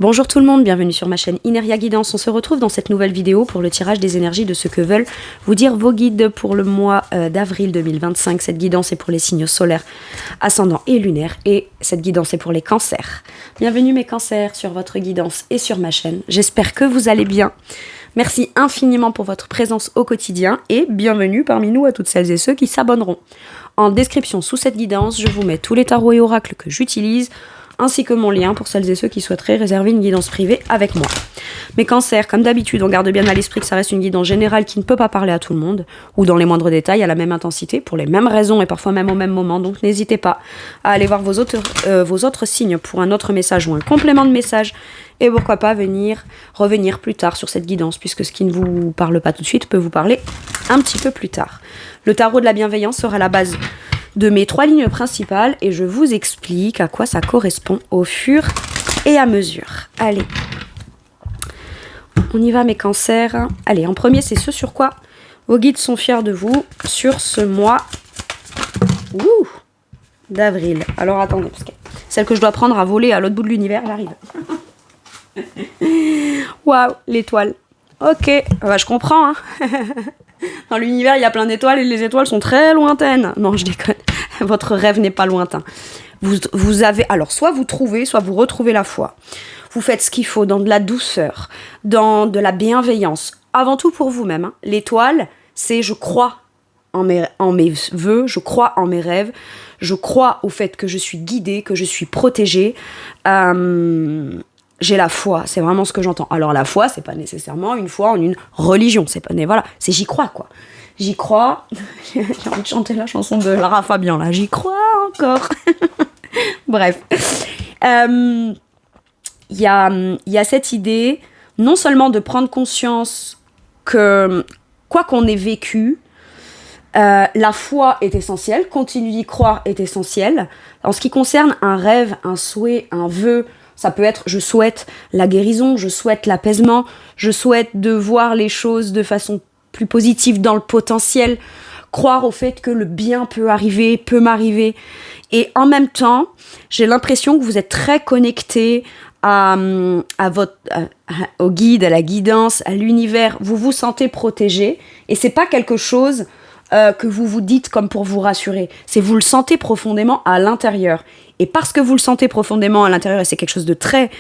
Bonjour tout le monde, bienvenue sur ma chaîne Ineria Guidance. On se retrouve dans cette nouvelle vidéo pour le tirage des énergies de ce que veulent vous dire vos guides pour le mois d'avril 2025. Cette guidance est pour les signes solaires, ascendants et lunaires, et cette guidance est pour les cancers. Bienvenue mes cancers sur votre guidance et sur ma chaîne. J'espère que vous allez bien. Merci infiniment pour votre présence au quotidien et bienvenue parmi nous à toutes celles et ceux qui s'abonneront. En description sous cette guidance, je vous mets tous les tarots et oracles que j'utilise, ainsi que mon lien pour celles et ceux qui souhaiteraient réserver une guidance privée avec moi. Mes cancers, comme d'habitude, on garde bien à l'esprit que ça reste une guidance générale qui ne peut pas parler à tout le monde, ou dans les moindres détails, à la même intensité, pour les mêmes raisons et parfois même au même moment, donc n'hésitez pas à aller voir vos autres signes pour un autre message ou un complément de message, et pourquoi pas revenir plus tard sur cette guidance, puisque ce qui ne vous parle pas tout de suite peut vous parler un petit peu plus tard. Le tarot de la bienveillance sera la base de mes 3 lignes principales et je vous explique à quoi ça correspond au fur et à mesure. Allez, on y va mes cancers. Allez, en premier, c'est ce sur quoi vos guides sont fiers de vous sur ce mois d'avril. Alors attendez, parce que celle que je dois prendre à voler à l'autre bout de l'univers, elle arrive. Waouh, l'étoile. Ok, bah, je comprends, hein. Dans l'univers, il y a plein d'étoiles et les étoiles sont très lointaines. Non, je déconne. Votre rêve n'est pas lointain. Vous avez... Alors, soit vous trouvez, soit vous retrouvez la foi. Vous faites ce qu'il faut dans de la douceur, dans de la bienveillance. Avant tout pour vous-même. Hein. L'étoile, c'est je crois en mes vœux, je crois en mes rêves, je crois au fait que je suis guidée, que je suis protégée. J'ai la foi, c'est vraiment ce que j'entends. Alors la foi, c'est pas nécessairement une foi en une religion, c'est pas voilà, c'est j'y crois quoi. J'y crois. J'ai envie de chanter la chanson de Lara Fabian là, j'y crois encore. Bref, il y a cette idée non seulement de prendre conscience que quoi qu'on ait vécu, la foi est essentielle, continuer d'y croire est essentiel. En ce qui concerne un rêve, un souhait, un vœu. Ça peut être, je souhaite la guérison, je souhaite l'apaisement, je souhaite de voir les choses de façon plus positive dans le potentiel, croire au fait que le bien peut arriver, peut m'arriver. Et en même temps, j'ai l'impression que vous êtes très connecté au guide, à la guidance, à l'univers. Vous vous sentez protégé et c'est pas quelque chose que vous vous dites comme pour vous rassurer. C'est vous le sentez profondément à l'intérieur. Et parce que vous le sentez profondément à l'intérieur, et c'est quelque chose de très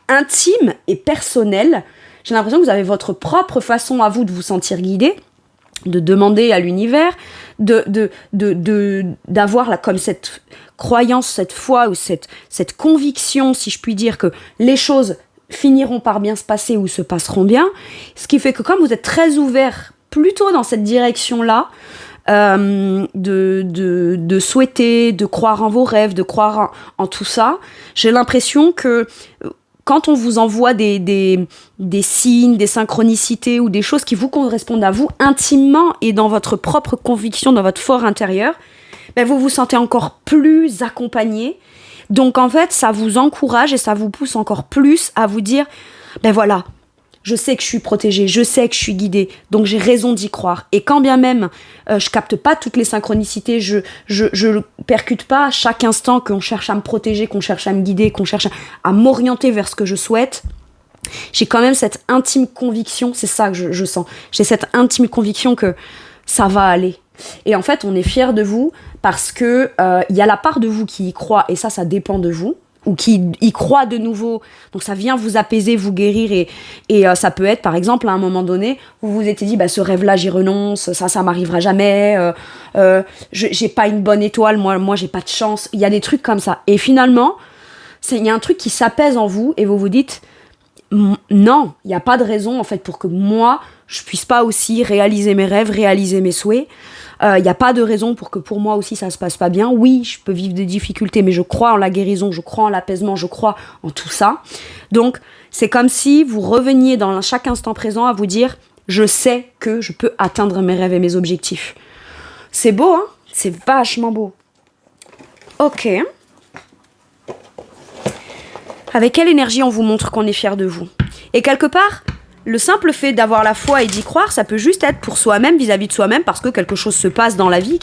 intime et personnel, j'ai l'impression que vous avez votre propre façon à vous de vous sentir guidé, de demander à l'univers, d'avoir comme cette croyance, cette foi ou cette conviction, si je puis dire, que les choses finiront par bien se passer ou se passeront bien. Ce qui fait que comme vous êtes très ouvert plutôt dans cette direction-là, de souhaiter, de croire en vos rêves, de croire en tout ça, j'ai l'impression que quand on vous envoie des signes, des synchronicités ou des choses qui vous correspondent à vous intimement et dans votre propre conviction, dans votre fort intérieur, ben vous vous sentez encore plus accompagné. Donc en fait, ça vous encourage et ça vous pousse encore plus à vous dire, ben voilà, je sais que je suis protégée, je sais que je suis guidée, donc j'ai raison d'y croire. Et quand bien même je capte pas toutes les synchronicités, je percute pas à chaque instant qu'on cherche à me protéger, qu'on cherche à me guider, qu'on cherche à m'orienter vers ce que je souhaite, j'ai quand même cette intime conviction, c'est ça que je sens, j'ai cette intime conviction que ça va aller. Et en fait, on est fiers de vous parce que y a la part de vous qui y croit, et ça dépend de vous, ou qui y croit de nouveau, donc ça vient vous apaiser, vous guérir, et ça peut être par exemple à un moment donné, vous vous étiez dit bah, ce rêve là j'y renonce, ça m'arrivera jamais, j'ai pas une bonne étoile, moi j'ai pas de chance, il y a des trucs comme ça, et finalement il y a un truc qui s'apaise en vous et vous vous dites non, il n'y a pas de raison en fait pour que moi je puisse pas aussi réaliser mes rêves, réaliser mes souhaits. Il n'y a pas de raison pour que pour moi aussi ça se passe pas bien. Oui, je peux vivre des difficultés, mais je crois en la guérison, je crois en l'apaisement, je crois en tout ça. Donc, c'est comme si vous reveniez dans chaque instant présent à vous dire « Je sais que je peux atteindre mes rêves et mes objectifs. » C'est beau, hein ? C'est vachement beau. Ok. Avec quelle énergie on vous montre qu'on est fier de vous ? Et quelque part, le simple fait d'avoir la foi et d'y croire, ça peut juste être pour soi-même, vis-à-vis de soi-même, parce que quelque chose se passe dans la vie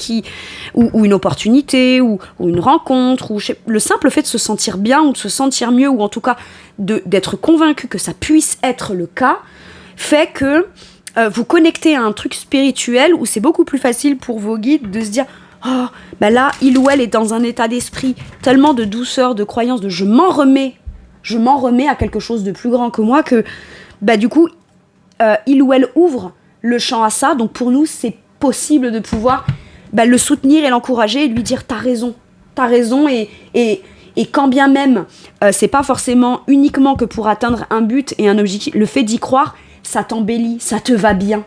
ou une opportunité, ou une rencontre, le simple fait de se sentir bien, ou de se sentir mieux, ou en tout cas d'être convaincu que ça puisse être le cas, fait que vous connectez à un truc spirituel où c'est beaucoup plus facile pour vos guides de se dire « Oh, ben là, il ou elle est dans un état d'esprit tellement de douceur, de croyance, de je m'en remets à quelque chose de plus grand que moi que... » Bah du coup, il ou elle ouvre le champ à ça. Donc pour nous, c'est possible de pouvoir le soutenir et l'encourager et lui dire t'as raison et quand bien même c'est pas forcément uniquement que pour atteindre un but et un objectif, le fait d'y croire, ça t'embellit, ça te va bien.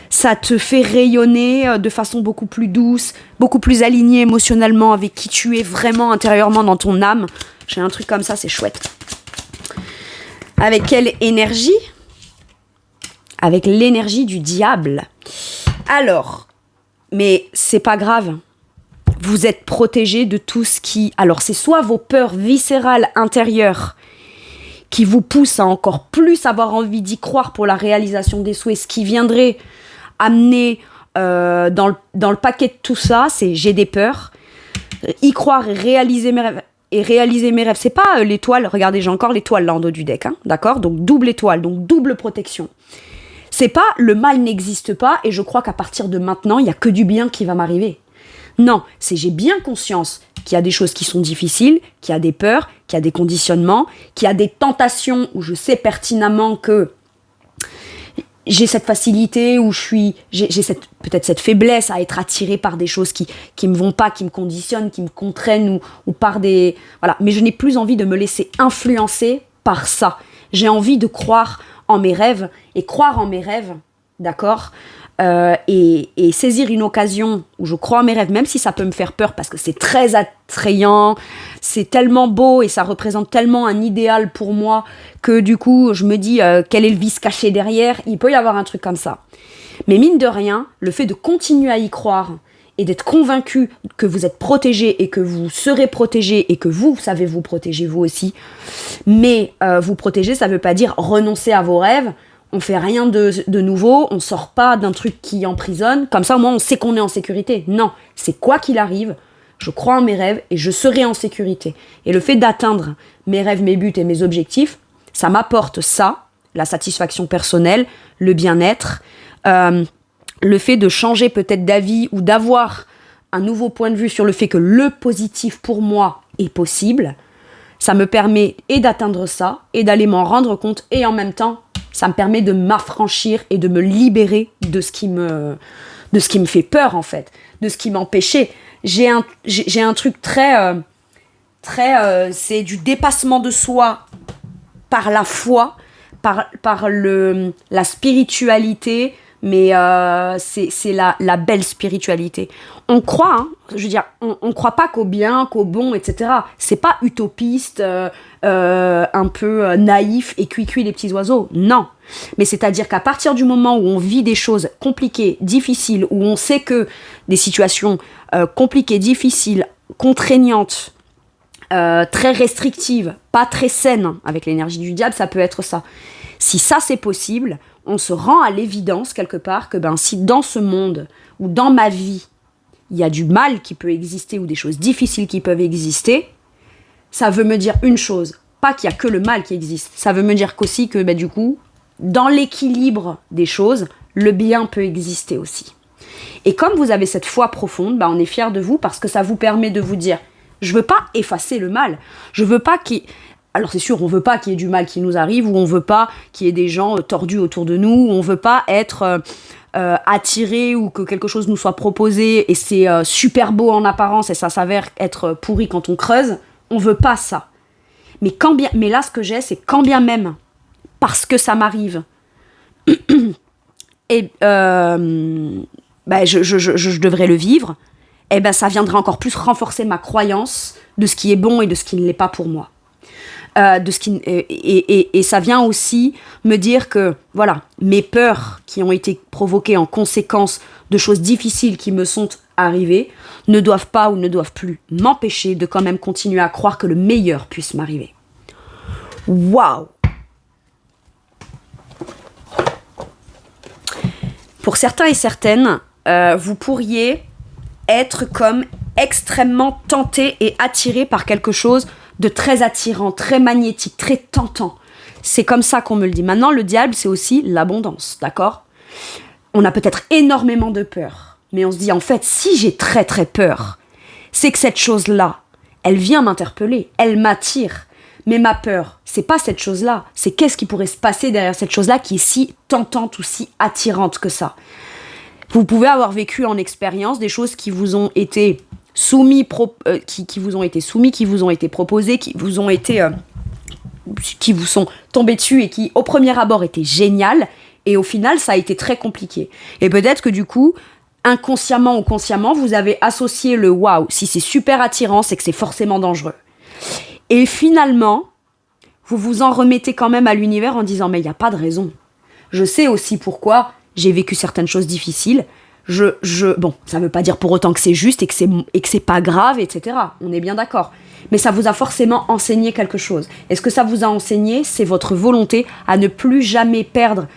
Ça te fait rayonner de façon beaucoup plus douce, beaucoup plus alignée émotionnellement avec qui tu es vraiment intérieurement dans ton âme. J'ai un truc comme ça, c'est chouette. Avec quelle énergie ? Avec l'énergie du diable. Alors, mais c'est pas grave. Vous êtes protégé de tout ce qui... Alors, c'est soit vos peurs viscérales intérieures qui vous poussent à encore plus avoir envie d'y croire pour la réalisation des souhaits, ce qui viendrait amener dans le paquet de tout ça, c'est j'ai des peurs, y croire et réaliser mes rêves. Et réaliser mes rêves, c'est pas l'étoile, regardez, j'ai encore l'étoile là en dos du deck, hein, d'accord ? Donc double étoile, donc double protection. C'est pas le mal n'existe pas et je crois qu'à partir de maintenant, il y a que du bien qui va m'arriver. Non, c'est j'ai bien conscience qu'il y a des choses qui sont difficiles, qu'il y a des peurs, qu'il y a des conditionnements, qu'il y a des tentations où je sais pertinemment que j'ai cette facilité, où j'ai peut-être cette faiblesse à être attirée par des choses qui me vont pas, qui me conditionnent, qui me contraignent ou par des... Voilà. Mais je n'ai plus envie de me laisser influencer par ça. J'ai envie de croire en mes rêves et croire en mes rêves, d'accord ? Et saisir une occasion où je crois en mes rêves, même si ça peut me faire peur parce que c'est très attrayant, c'est tellement beau et ça représente tellement un idéal pour moi que du coup je me dis quel est le vice caché derrière, il peut y avoir un truc comme ça. Mais mine de rien, le fait de continuer à y croire et d'être convaincu que vous êtes protégé et que vous serez protégé et que vous savez vous protéger vous aussi, mais vous protéger ça veut pas dire renoncer à vos rêves. On fait rien de nouveau, on sort pas d'un truc qui emprisonne, comme ça au moins on sait qu'on est en sécurité. Non, c'est quoi qu'il arrive, je crois en mes rêves et je serai en sécurité. Et le fait d'atteindre mes rêves, mes buts et mes objectifs, ça m'apporte ça, la satisfaction personnelle, le bien-être, le fait de changer peut-être d'avis ou d'avoir un nouveau point de vue sur le fait que le positif pour moi est possible. Ça me permet et d'atteindre ça et d'aller m'en rendre compte et en même temps ça me permet de m'affranchir et de me libérer de ce qui me fait peur en fait, de ce qui m'empêchait. J'ai un truc très c'est du dépassement de soi par la foi, par la spiritualité, mais c'est la belle spiritualité. On croit, hein, je veux dire, on croit pas qu'au bien, qu'au bon, etc. C'est pas utopiste, un peu naïf et cuit les petits oiseaux. Non. Mais c'est-à-dire qu'à partir du moment où on vit des choses compliquées, difficiles, où on sait que des situations compliquées, difficiles, contraignantes, très restrictives, pas très saines, avec l'énergie du diable, ça peut être ça. Si ça c'est possible, on se rend à l'évidence quelque part que si dans ce monde ou dans ma vie, il y a du mal qui peut exister ou des choses difficiles qui peuvent exister, ça veut me dire une chose, pas qu'il y a que le mal qui existe, ça veut me dire qu'aussi que du coup, dans l'équilibre des choses, le bien peut exister aussi. Et comme vous avez cette foi profonde, on est fiers de vous parce que ça vous permet de vous dire, je veux pas effacer le mal, je veux pas qu'il... Alors c'est sûr, on veut pas qu'il y ait du mal qui nous arrive, ou on veut pas qu'il y ait des gens tordus autour de nous, ou on veut pas être attiré ou que quelque chose nous soit proposé et c'est super beau en apparence et ça s'avère être pourri quand on creuse. On veut pas ça. Mais là, ce que j'ai, c'est quand bien même, parce que ça m'arrive, et je devrais le vivre, ça viendra encore plus renforcer ma croyance de ce qui est bon et de ce qui ne l'est pas pour moi. Et ça vient aussi me dire que voilà, mes peurs qui ont été provoquées en conséquence de choses difficiles qui me sont arrivées ne doivent pas ou ne doivent plus m'empêcher de quand même continuer à croire que le meilleur puisse m'arriver. Waouh! Pour certains et certaines, vous pourriez être comme extrêmement tenté et attiré par quelque chose de très attirant, très magnétique, très tentant. C'est comme ça qu'on me le dit. Maintenant, le diable, c'est aussi l'abondance, d'accord ? On a peut-être énormément de peur, mais on se dit, en fait, si j'ai très très peur, c'est que cette chose-là, elle vient m'interpeller, elle m'attire. Mais ma peur, c'est pas cette chose-là, c'est qu'est-ce qui pourrait se passer derrière cette chose-là qui est si tentante ou si attirante que ça. Vous pouvez avoir vécu en expérience des choses qui vous ont été soumis, qui vous ont été soumis, qui vous ont été proposés, qui vous sont tombés dessus et qui, au premier abord, étaient géniales, et au final, ça a été très compliqué. Et peut-être que du coup, inconsciemment ou consciemment, vous avez associé le waouh, si c'est super attirant, c'est que c'est forcément dangereux. Et finalement, vous vous en remettez quand même à l'univers en disant mais il n'y a pas de raison. Je sais aussi pourquoi j'ai vécu certaines choses difficiles. Bon, ça ne veut pas dire pour autant que c'est juste et que c'est pas grave, etc. On est bien d'accord. Mais ça vous a forcément enseigné quelque chose. Et ce que ça vous a enseigné, c'est votre volonté à ne plus jamais perdre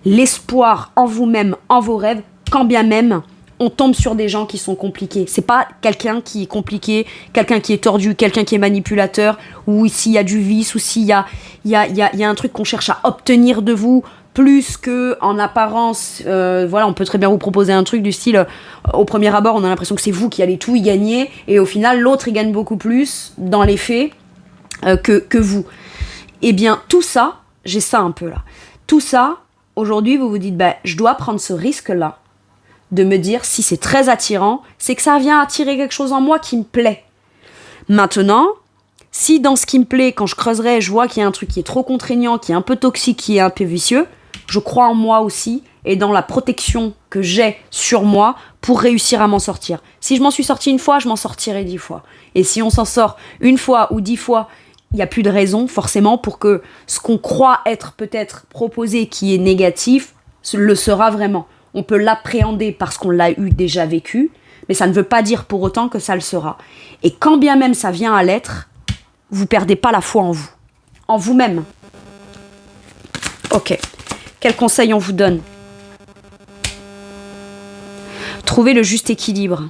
l'espoir en vous-même, en vos rêves, quand bien même on tombe sur des gens qui sont compliqués. C'est pas quelqu'un qui est compliqué, quelqu'un qui est tordu, quelqu'un qui est manipulateur, ou s'il y a du vice, ou s'il y a un truc qu'on cherche à obtenir de vous, plus que en apparence, voilà, on peut très bien vous proposer un truc du style, au premier abord, on a l'impression que c'est vous qui allez tout y gagner, et au final, l'autre, il gagne beaucoup plus, dans les faits, que vous. Eh bien, tout ça, j'ai ça un peu là. Tout ça, aujourd'hui, vous vous dites, je dois prendre ce risque-là, de me dire, si c'est très attirant, c'est que ça vient attirer quelque chose en moi qui me plaît. Maintenant, si dans ce qui me plaît, quand je creuserai, je vois qu'il y a un truc qui est trop contraignant, qui est un peu toxique, qui est un peu vicieux, je crois en moi aussi et dans la protection que j'ai sur moi pour réussir à m'en sortir. Si je m'en suis sortie une fois, je m'en sortirai 10 fois. Et si on s'en sort une fois ou 10 fois, il n'y a plus de raison forcément pour que ce qu'on croit être peut-être proposé qui est négatif, le sera vraiment. On peut l'appréhender parce qu'on l'a eu déjà vécu, mais ça ne veut pas dire pour autant que ça le sera. Et quand bien même ça vient à l'être, vous perdez pas la foi en vous, en vous-même. Ok, quel conseil on vous donne ? Trouvez le juste équilibre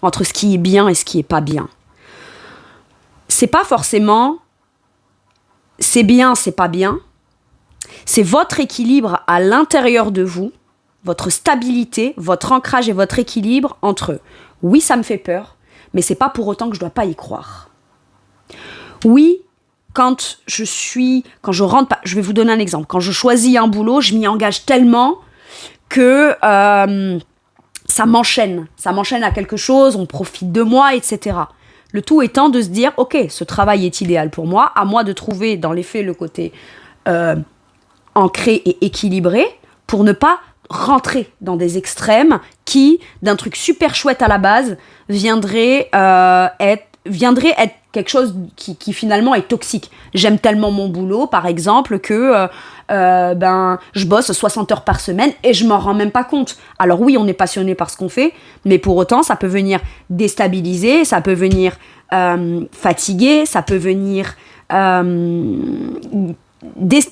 entre ce qui est bien et ce qui est pas bien. C'est pas forcément c'est bien, c'est pas bien. C'est votre équilibre à l'intérieur de vous, votre stabilité, votre ancrage et votre équilibre entre oui, ça me fait peur, mais c'est pas pour autant que je dois pas y croire. Oui, quand je rentre, je vais vous donner un exemple. Quand je choisis un boulot, je m'y engage tellement que ça m'enchaîne à quelque chose, on profite de moi, etc. Le tout étant de se dire, ok, ce travail est idéal pour moi, à moi de trouver dans les faits le côté ancré et équilibré pour ne pas rentrer dans des extrêmes qui, d'un truc super chouette à la base, viendrait être quelque chose qui finalement est toxique. J'aime tellement mon boulot, par exemple, que je bosse 60 heures par semaine et je m'en rends même pas compte. Alors oui, on est passionné par ce qu'on fait, mais pour autant, ça peut venir déstabiliser, ça peut venir fatiguer, ça peut venir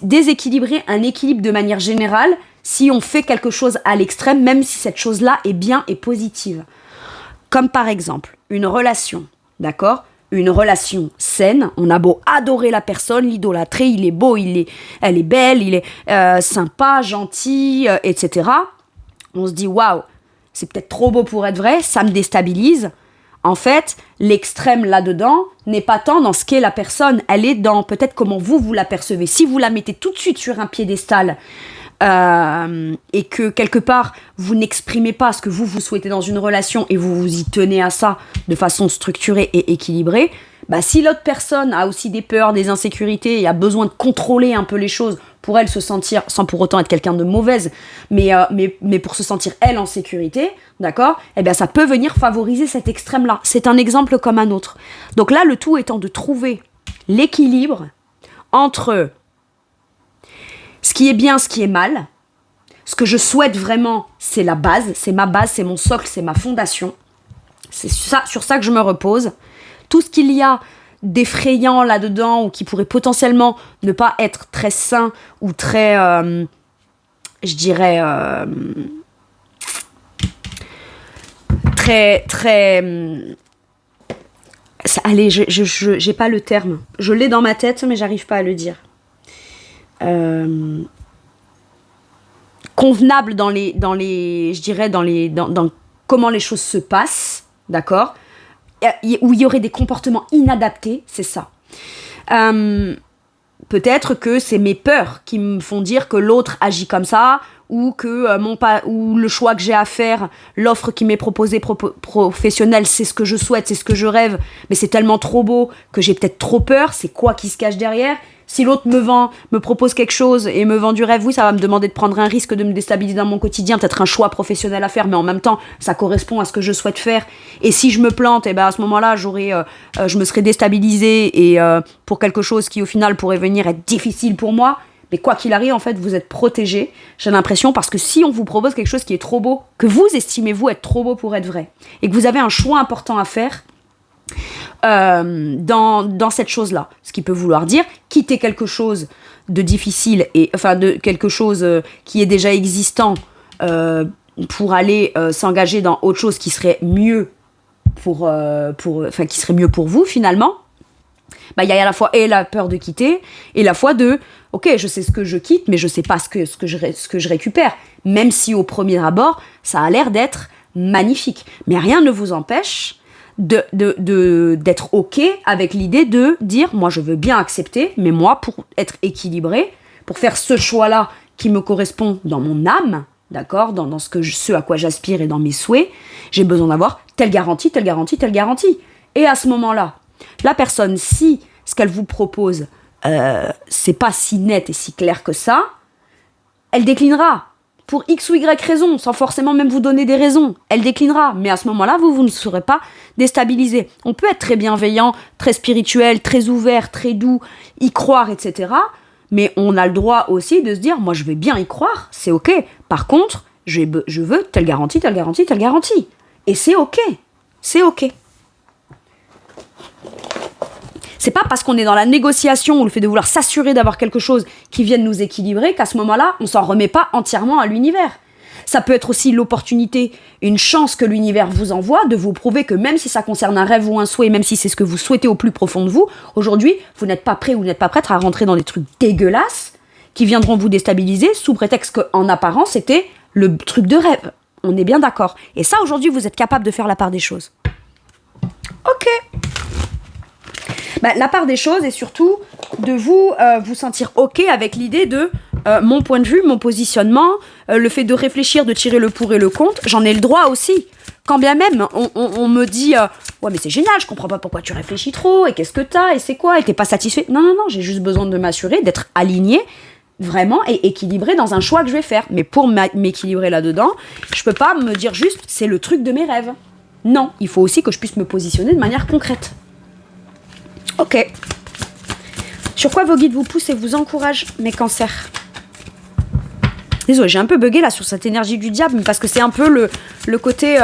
déséquilibrer un équilibre de manière générale si on fait quelque chose à l'extrême, même si cette chose-là est bien et positive. Comme par exemple, une relation, d'accord ? Une relation saine, on a beau adorer la personne, l'idolâtrer, il est beau, elle est belle, il est sympa, gentil, etc. On se dit, waouh, c'est peut-être trop beau pour être vrai, ça me déstabilise. En fait, l'extrême là-dedans n'est pas tant dans ce qu'est la personne, elle est dans peut-être comment vous la percevez. Si vous la mettez tout de suite sur un piédestal et que quelque part vous n'exprimez pas ce que vous souhaitez dans une relation et vous vous y tenez à ça de façon structurée et équilibrée, si l'autre personne a aussi des peurs, des insécurités et a besoin de contrôler un peu les choses pour elle se sentir, sans pour autant être quelqu'un de mauvaise, mais pour se sentir elle en sécurité, d'accord ? Eh bien ça peut venir favoriser cet extrême-là. C'est un exemple comme un autre. Donc là, le tout étant de trouver l'équilibre entre ce qui est bien, ce qui est mal. Ce que je souhaite vraiment, c'est la base, c'est ma base, c'est mon socle, c'est ma fondation. C'est sur ça que je me repose. Tout ce qu'il y a d'effrayant là-dedans ou qui pourrait potentiellement ne pas être très sain ou très, très, allez, j'ai pas le terme. Je l'ai dans ma tête, mais j'arrive pas à le dire. Convenable dans comment les choses se passent, d'accord, où il y aurait des comportements inadaptés, c'est ça. Peut-être que c'est mes peurs qui me font dire que l'autre agit comme ça, ou que ou le choix que j'ai à faire, l'offre qui m'est proposée professionnelle, c'est ce que je souhaite, c'est ce que je rêve, mais c'est tellement trop beau que j'ai peut-être trop peur, c'est quoi qui se cache derrière ? Si l'autre me propose quelque chose et me vend du rêve, oui, ça va me demander de prendre un risque, de me déstabiliser dans mon quotidien, peut-être un choix professionnel à faire, mais en même temps, ça correspond à ce que je souhaite faire. Et si je me plante, à ce moment-là, je me serais déstabilisée pour quelque chose qui, au final, pourrait venir être difficile pour moi. Mais quoi qu'il arrive, en fait, vous êtes protégé, j'ai l'impression, parce que si on vous propose quelque chose qui est trop beau, que vous estimez vous être trop beau pour être vrai, et que vous avez un choix important à faire, dans cette chose-là. Ce qui peut vouloir dire quitter quelque chose de difficile, de quelque chose qui est déjà existant pour aller s'engager dans autre chose qui serait mieux qui serait mieux pour vous finalement. Il y a à la fois la peur de quitter et la foi de ok, je sais ce que je quitte, mais je sais pas ce que je récupère, même si au premier abord ça a l'air d'être magnifique, mais rien ne vous empêche d'être ok avec l'idée de dire moi je veux bien accepter, mais moi pour être équilibré, pour faire ce choix-là qui me correspond dans mon âme, d'accord, dans ce à quoi j'aspire et dans mes souhaits, j'ai besoin d'avoir telle garantie. Et à ce moment-là, la personne, si ce qu'elle vous propose c'est pas si net et si clair que ça, elle déclinera. Pour X ou Y raison, sans forcément même vous donner des raisons. Elle déclinera, mais à ce moment-là, vous ne serez pas déstabilisé. On peut être très bienveillant, très spirituel, très ouvert, très doux, y croire, etc. Mais on a le droit aussi de se dire, moi je vais bien y croire, c'est ok. Par contre, je veux telle garantie. Et c'est ok. C'est ok. C'est pas parce qu'on est dans la négociation ou le fait de vouloir s'assurer d'avoir quelque chose qui vienne nous équilibrer qu'à ce moment-là, on s'en remet pas entièrement à l'univers. Ça peut être aussi l'opportunité, une chance que l'univers vous envoie de vous prouver que même si ça concerne un rêve ou un souhait, même si c'est ce que vous souhaitez au plus profond de vous, aujourd'hui, vous n'êtes pas prêt ou n'êtes pas prête à rentrer dans des trucs dégueulasses qui viendront vous déstabiliser sous prétexte qu'en apparence, c'était le truc de rêve. On est bien d'accord. Et ça, aujourd'hui, vous êtes capable de faire la part des choses. Ok. La part des choses est surtout de vous sentir ok avec l'idée de mon point de vue, mon positionnement, le fait de réfléchir, de tirer le pour et le contre, j'en ai le droit aussi. Quand bien même on me dit ouais mais c'est génial, je comprends pas pourquoi tu réfléchis trop, et qu'est-ce que t'as, et c'est quoi, et t'es pas satisfait. Non, j'ai juste besoin de m'assurer d'être aligné vraiment et équilibré dans un choix que je vais faire. Mais pour m'équilibrer là-dedans, je peux pas me dire juste c'est le truc de mes rêves. Non, il faut aussi que je puisse me positionner de manière concrète. Ok. Sur quoi vos guides vous poussent et vous encouragent, mes cancers ? Désolée, j'ai un peu bugué là sur cette énergie du diable, parce que c'est un peu le côté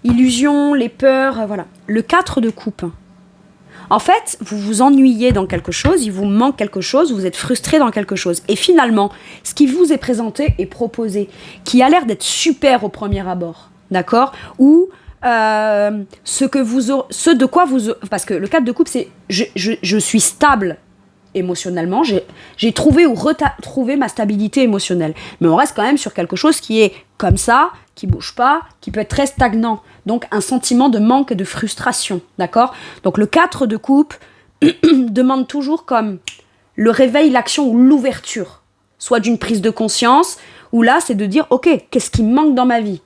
illusion, les peurs, voilà. Le 4 de coupe. En fait, vous vous ennuyez dans quelque chose, il vous manque quelque chose, vous êtes frustré dans quelque chose. Et finalement, ce qui vous est présenté et proposé, qui a l'air d'être super au premier abord, d'accord ? Ou ce de quoi vous... Parce que le 4 de coupe, c'est je suis stable émotionnellement, j'ai trouvé ou retrouvé ma stabilité émotionnelle. Mais on reste quand même sur quelque chose qui est comme ça, qui bouge pas, qui peut être très stagnant. Donc un sentiment de manque et de frustration, d'accord ? Donc le 4 de coupe demande toujours comme le réveil, l'action ou l'ouverture, soit d'une prise de conscience, ou là c'est de dire ok, qu'est-ce qui me manque dans ma vie ?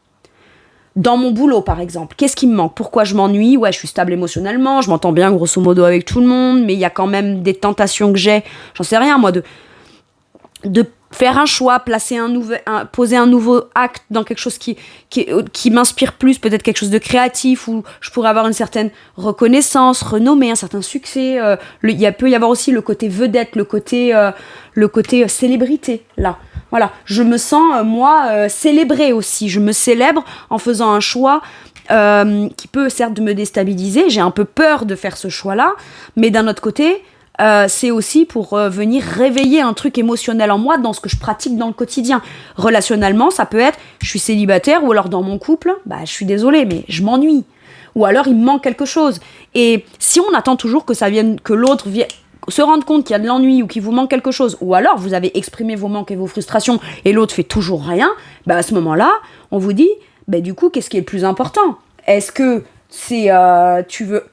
Dans mon boulot, par exemple, qu'est-ce qui me manque ? Pourquoi je m'ennuie ? Ouais, je suis stable émotionnellement, je m'entends bien grosso modo avec tout le monde, mais il y a quand même des tentations que j'ai, j'en sais rien moi, de faire un choix, poser un nouveau acte dans quelque chose qui m'inspire plus, peut-être quelque chose de créatif, où je pourrais avoir une certaine reconnaissance, renommée, un certain succès. Il peut y avoir aussi le côté vedette, le côté célébrité, là. Voilà, je me sens, célébrée aussi. Je me célèbre en faisant un choix qui peut certes me déstabiliser. J'ai un peu peur de faire ce choix-là, mais d'un autre côté, c'est aussi pour venir réveiller un truc émotionnel en moi dans ce que je pratique dans le quotidien. Relationnellement, ça peut être, je suis célibataire, ou alors dans mon couple, je suis désolée, mais je m'ennuie. ou alors il me manque quelque chose. Et si on attend toujours que ça vienne, que l'autre vienne se rendre compte qu'il y a de l'ennui ou qu'il vous manque quelque chose, ou alors vous avez exprimé vos manques et vos frustrations et l'autre fait toujours rien, à ce moment-là, on vous dit, du coup, qu'est-ce qui est le plus important ? Est-ce que c'est tu veux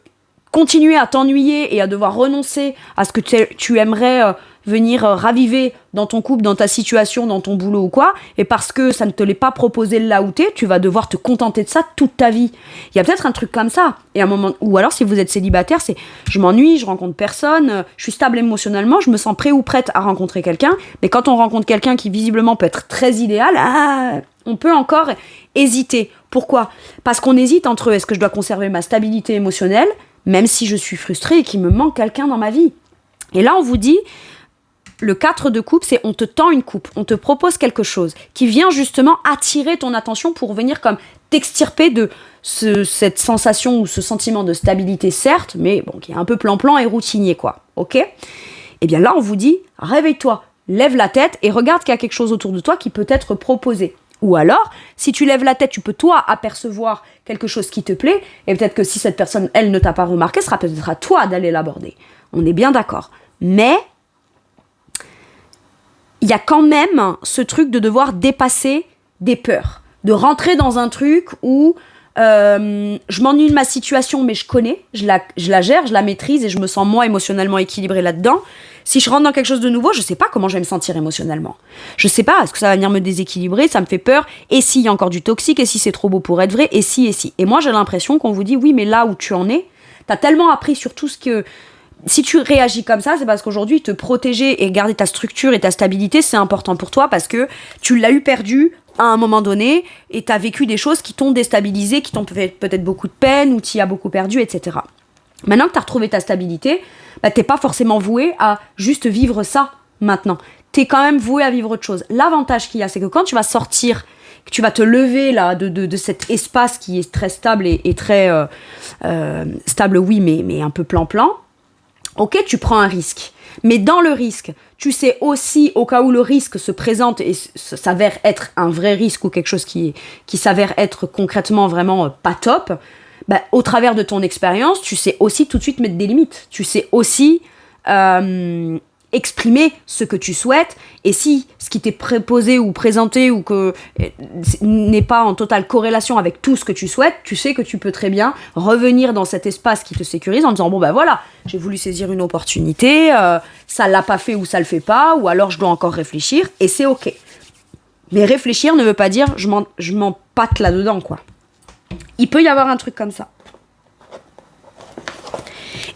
continuer à t'ennuyer et à devoir renoncer à ce que tu aimerais venir raviver dans ton couple, dans ta situation, dans ton boulot ou quoi, et parce que ça ne te l'est pas proposé là où t'es, tu vas devoir te contenter de ça toute ta vie. Il y a peut-être un truc comme ça. Et à un moment, ou alors si vous êtes célibataire, c'est je m'ennuie, je rencontre personne, je suis stable émotionnellement, je me sens prêt ou prête à rencontrer quelqu'un, mais quand on rencontre quelqu'un qui visiblement peut être très idéal, on peut encore hésiter. Pourquoi ? Parce qu'on hésite entre est-ce que je dois conserver ma stabilité émotionnelle, même si je suis frustrée et qu'il me manque quelqu'un dans ma vie. Et là, on vous dit, le 4 de coupe, c'est on te tend une coupe, on te propose quelque chose qui vient justement attirer ton attention pour venir comme t'extirper de cette sensation ou ce sentiment de stabilité, certes, mais bon, qui est un peu plan-plan et routinier, quoi. Ok ? Et bien là, on vous dit, réveille-toi, lève la tête et regarde qu'il y a quelque chose autour de toi qui peut être proposé. Ou alors, si tu lèves la tête, tu peux toi apercevoir quelque chose qui te plaît, et peut-être que si cette personne, elle, ne t'a pas remarqué, ce sera peut-être à toi d'aller l'aborder. On est bien d'accord. Mais il y a quand même ce truc de devoir dépasser des peurs, de rentrer dans un truc où je m'ennuie de ma situation, mais je connais, je la gère, je la maîtrise et je me sens moi émotionnellement équilibrée là-dedans. Si je rentre dans quelque chose de nouveau, je sais pas comment je vais me sentir émotionnellement. Je sais pas, est-ce que ça va venir me déséquilibrer, ça me fait peur, et s'il y a encore du toxique, et si c'est trop beau pour être vrai, et si. Et moi j'ai l'impression qu'on vous dit, oui, mais là où tu en es, t'as tellement appris sur tout ce que... Si tu réagis comme ça, c'est parce qu'aujourd'hui, te protéger et garder ta structure et ta stabilité, c'est important pour toi parce que tu l'as eu perdu à un moment donné et t'as vécu des choses qui t'ont déstabilisé, qui t'ont fait peut-être beaucoup de peine ou t'y as beaucoup perdu, etc. Maintenant que t'as retrouvé ta stabilité, t'es pas forcément voué à juste vivre ça maintenant. T'es quand même voué à vivre autre chose. L'avantage qu'il y a, c'est que quand tu vas sortir, que tu vas te lever là de cet espace qui est très stable et très stable, oui, mais un peu plan-plan, ok, tu prends un risque. Mais dans le risque, tu sais aussi, au cas où le risque se présente et s'avère être un vrai risque ou quelque chose qui s'avère être concrètement vraiment pas top, au travers de ton expérience, tu sais aussi tout de suite mettre des limites. Tu sais aussi exprimer ce que tu souhaites. Et si ce qui t'est proposé ou présenté ou que n'est pas en totale corrélation avec tout ce que tu souhaites, tu sais que tu peux très bien revenir dans cet espace qui te sécurise en disant bon voilà, j'ai voulu saisir une opportunité, ça l'a pas fait ou ça le fait pas, ou alors je dois encore réfléchir et c'est ok. Mais réfléchir ne veut pas dire je m'en pâte là-dedans, quoi. Il peut y avoir un truc comme ça.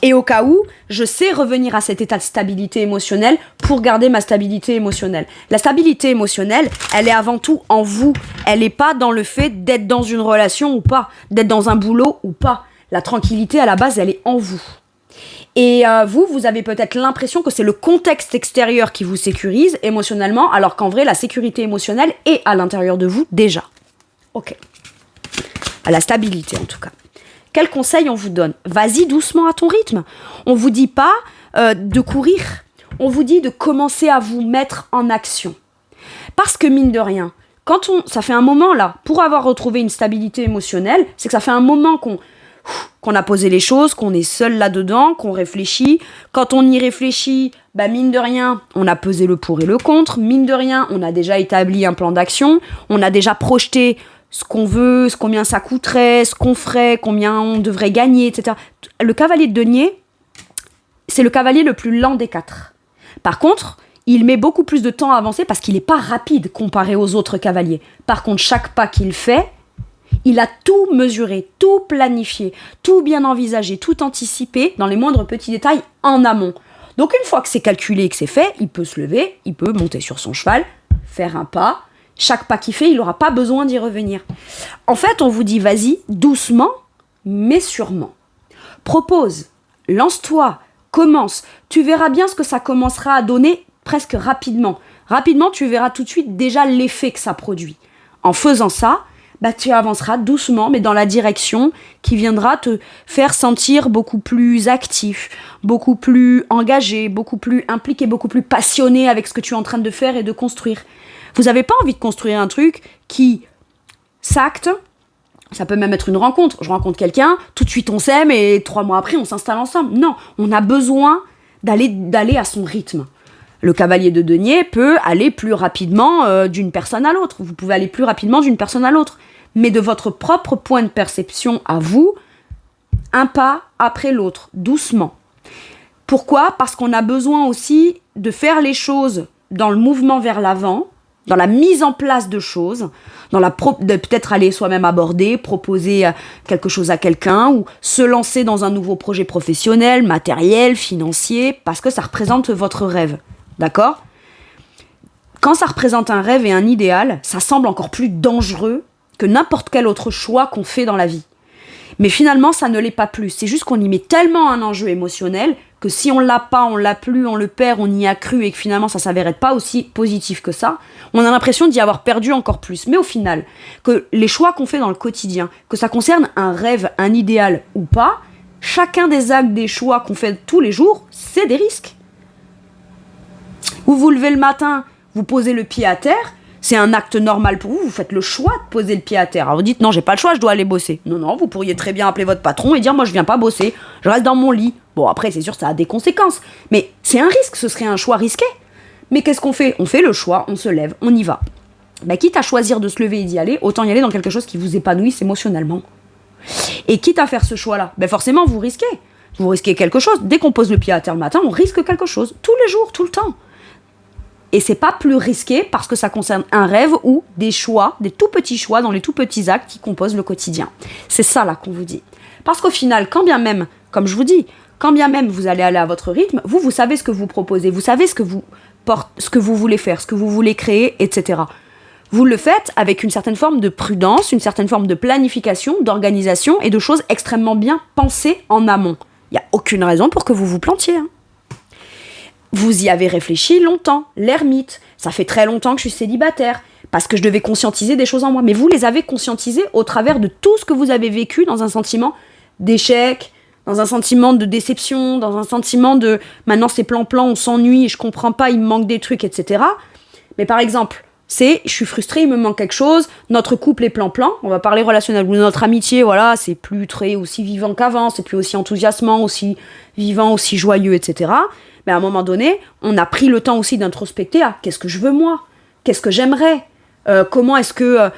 Et au cas où, je sais revenir à cet état de stabilité émotionnelle pour garder ma stabilité émotionnelle. La stabilité émotionnelle, elle est avant tout en vous. Elle n'est pas dans le fait d'être dans une relation ou pas, d'être dans un boulot ou pas. La tranquillité, à la base, elle est en vous. Et vous avez peut-être l'impression que c'est le contexte extérieur qui vous sécurise émotionnellement, alors qu'en vrai, la sécurité émotionnelle est à l'intérieur de vous déjà. Ok. À la stabilité, en tout cas. Quel conseil on vous donne ? Vas-y doucement à ton rythme. On vous dit pas de courir. On vous dit de commencer à vous mettre en action. Parce que mine de rien, ça fait un moment là, pour avoir retrouvé une stabilité émotionnelle, c'est que ça fait un moment qu'on a posé les choses, qu'on est seul là-dedans, qu'on réfléchit. Quand on y réfléchit, mine de rien, on a pesé le pour et le contre. Mine de rien, on a déjà établi un plan d'action. On a déjà projeté ce qu'on veut, combien ça coûterait, ce qu'on ferait, combien on devrait gagner, etc. Le cavalier de denier, c'est le cavalier le plus lent des 4. Par contre, il met beaucoup plus de temps à avancer parce qu'il n'est pas rapide comparé aux autres cavaliers. Par contre, chaque pas qu'il fait, il a tout mesuré, tout planifié, tout bien envisagé, tout anticipé dans les moindres petits détails en amont. Donc une fois que c'est calculé et que c'est fait, il peut se lever, il peut monter sur son cheval, faire un pas. Chaque pas qu'il fait, il n'aura pas besoin d'y revenir. En fait, on vous dit, vas-y, doucement, mais sûrement. Propose, lance-toi, commence. Tu verras bien ce que ça commencera à donner presque rapidement. Rapidement, tu verras tout de suite déjà l'effet que ça produit. En faisant ça, tu avanceras doucement, mais dans la direction qui viendra te faire sentir beaucoup plus actif, beaucoup plus engagé, beaucoup plus impliqué, beaucoup plus passionné avec ce que tu es en train de faire et de construire. Vous n'avez pas envie de construire un truc qui s'acte Ça peut même être une rencontre. Je rencontre quelqu'un, tout de suite on s'aime et 3 mois après on s'installe ensemble. Non, on a besoin d'aller à son rythme. Le cavalier de denier peut aller plus rapidement d'une personne à l'autre. Vous pouvez aller plus rapidement d'une personne à l'autre. Mais de votre propre point de perception à vous, un pas après l'autre, doucement. Pourquoi ? Parce qu'on a besoin aussi de faire les choses dans le mouvement vers l'avant, dans la mise en place de choses, de peut-être aller soi-même aborder, proposer quelque chose à quelqu'un ou se lancer dans un nouveau projet professionnel, matériel, financier, parce que ça représente votre rêve. D'accord ? Quand ça représente un rêve et un idéal, ça semble encore plus dangereux que n'importe quel autre choix qu'on fait dans la vie. Mais finalement, ça ne l'est pas plus. C'est juste qu'on y met tellement un enjeu émotionnel que si on l'a pas, on l'a plus, on le perd, on y a cru et que finalement ça s'avérait pas aussi positif que ça, on a l'impression d'y avoir perdu encore plus. Mais au final, que les choix qu'on fait dans le quotidien, que ça concerne un rêve, un idéal ou pas, chacun des actes, des choix qu'on fait tous les jours, c'est des risques. Vous vous levez le matin, vous posez le pied à terre, c'est un acte normal pour vous, vous faites le choix de poser le pied à terre. Alors vous dites non, j'ai pas le choix, je dois aller bosser. Non, vous pourriez très bien appeler votre patron et dire moi je viens pas bosser, je reste dans mon lit. Bon après c'est sûr ça a des conséquences, mais c'est un risque, ce serait un choix risqué. Mais qu'est-ce qu'on fait ? On fait le choix, on se lève, on y va. Quitte à choisir de se lever et d'y aller, autant y aller dans quelque chose qui vous épanouisse émotionnellement. Et quitte à faire ce choix-là, forcément vous risquez. Vous risquez quelque chose. Dès qu'on pose le pied à terre le matin, on risque quelque chose. Tous les jours, tout le temps. Et c'est pas plus risqué parce que ça concerne un rêve ou des choix, des tout petits choix dans les tout petits actes qui composent le quotidien. C'est ça là qu'on vous dit. Parce qu'au final, quand bien même, comme je vous dis, quand bien même vous allez aller à votre rythme, vous savez ce que vous proposez, vous savez ce que vous voulez faire, ce que vous voulez créer, etc. Vous le faites avec une certaine forme de prudence, une certaine forme de planification, d'organisation et de choses extrêmement bien pensées en amont. Il n'y a aucune raison pour que vous vous plantiez. Vous y avez réfléchi longtemps, l'ermite. Ça fait très longtemps que je suis célibataire, parce que je devais conscientiser des choses en moi. Mais vous les avez conscientisées au travers de tout ce que vous avez vécu dans un sentiment d'échec, dans un sentiment de déception, dans un sentiment de « maintenant c'est plan-plan, on s'ennuie, je comprends pas, il me manque des trucs, etc. » Mais par exemple, je suis frustrée, il me manque quelque chose, notre couple est plan-plan, on va parler relationnel, ou notre amitié, voilà, c'est plus très aussi vivant qu'avant, c'est plus aussi enthousiasmant, aussi vivant, aussi joyeux, etc. Mais à un moment donné, on a pris le temps aussi d'introspecter à qu'est-ce que je veux moi ? Qu'est-ce que j'aimerais ? Comment est-ce que